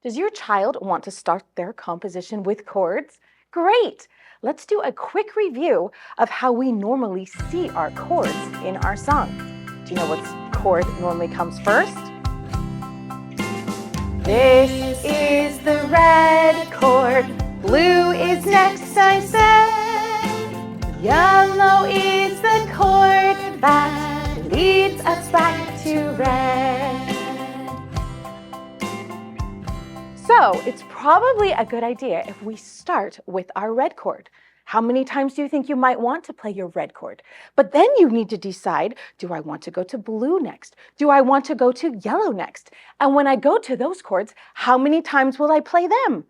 Does your child want to start their composition with chords? Great! Let's do a quick review of how we normally see our chords in our song. Do you know what chord normally comes first? This is the red chord. Blue is next, I said. Yellow is the chord that leads us back to red. So it's probably a good idea if we start with our red chord. How many times do you think you might want to play your red chord? But then you need to decide, do I want to go to blue next? Do I want to go to yellow next? And when I go to those chords, how many times will I play them?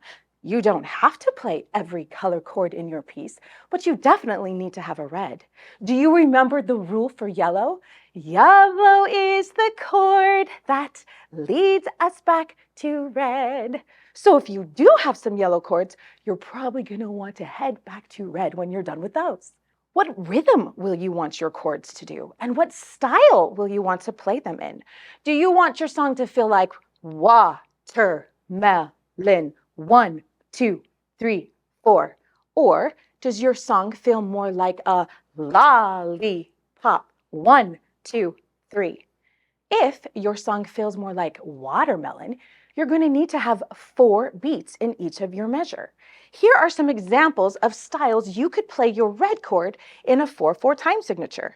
You don't have to play every color chord in your piece, but you definitely need to have a red. Do you remember the rule for yellow? Yellow is the chord that leads us back to red. So if you do have some yellow chords, you're probably going to want to head back to red when you're done with those. What rhythm will you want your chords to do? And what style will you want to play them in? Do you want your song to feel like watermelon, 1, 2, 3, 4? Or does your song feel more like a lollipop, 1, 2, 3? If your song feels more like watermelon, you're going to need to have 4 beats in each of your measure. Here are some examples of styles you could play your red chord in a 4/4 time signature.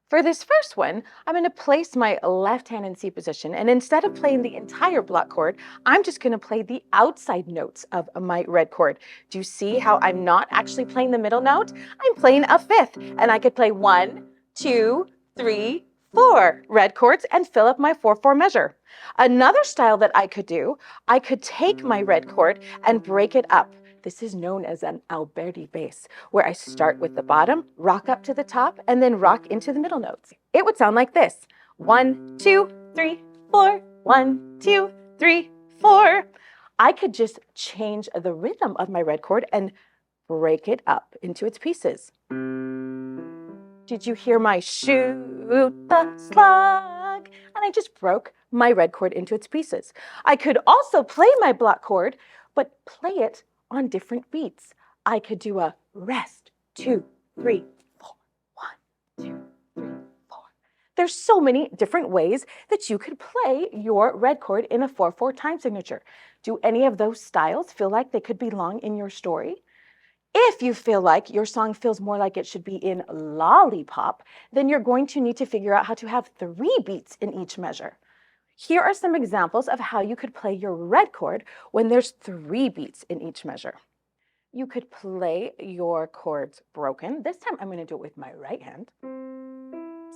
For this first one, I'm going to place my left hand in C position, and instead of playing the entire block chord, I'm just going to play the outside notes of my red chord. Do you see how I'm not actually playing the middle note? I'm playing a 5th, and I could play 1, 2, 3, 4 red chords and fill up my 4/4 measure. Another style that I could do, I could take my red chord and break it up. This is known as an Alberti bass, where I start with the bottom, rock up to the top, and then rock into the middle notes. It would sound like this: 1, 2, 3, 4, 1, 2, 3, 4. I could just change the rhythm of my red chord and break it up into its pieces. Did you hear my shoot the slug? And I just broke my red chord into its pieces. I could also play my block chord, but play it on different beats. I could do a rest, 2, 3, 4, 1, 2, 3, 4. There's so many different ways that you could play your red chord in a 4/4 time signature. Do any of those styles feel like they could belong in your story? If you feel like your song feels more like it should be in lollipop, then you're going to need to figure out how to have 3 beats in each measure. Here are some examples of how you could play your red chord when there's 3 beats in each measure. You could play your chords broken. This time I'm going to do it with my right hand.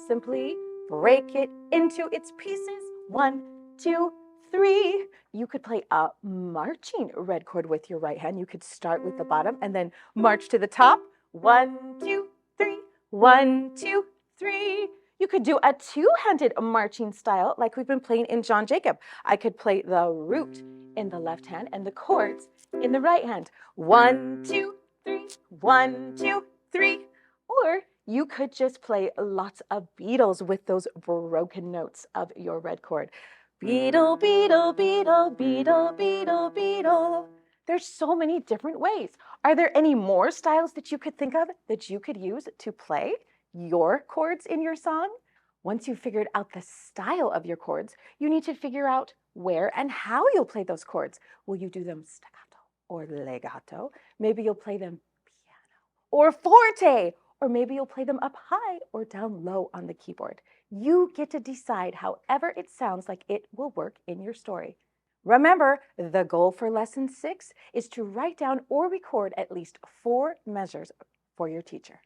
Simply break it into its pieces. 1, 2, 3. You could play a marching red chord with your right hand. You could start with the bottom and then march to the top. 1, 2, 3. 1, 2, 3. You could do a 2-handed marching style like we've been playing in John Jacob. I could play the root in the left hand and the chords in the right hand. 1, 2, 3. 1, 2, 3. Or you could just play lots of Beatles with those broken notes of your red chord. Beetle, beetle, beetle, beetle, beetle, beetle. There's so many different ways. Are there any more styles that you could think of that you could use to play your chords in your song? Once you've figured out the style of your chords, you need to figure out where and how you'll play those chords. Will you do them staccato or legato? Maybe you'll play them piano or forte, or maybe you'll play them up high or down low on the keyboard. You get to decide however it sounds like it will work in your story. Remember, the goal for lesson 6 is to write down or record at least 4 measures for your teacher.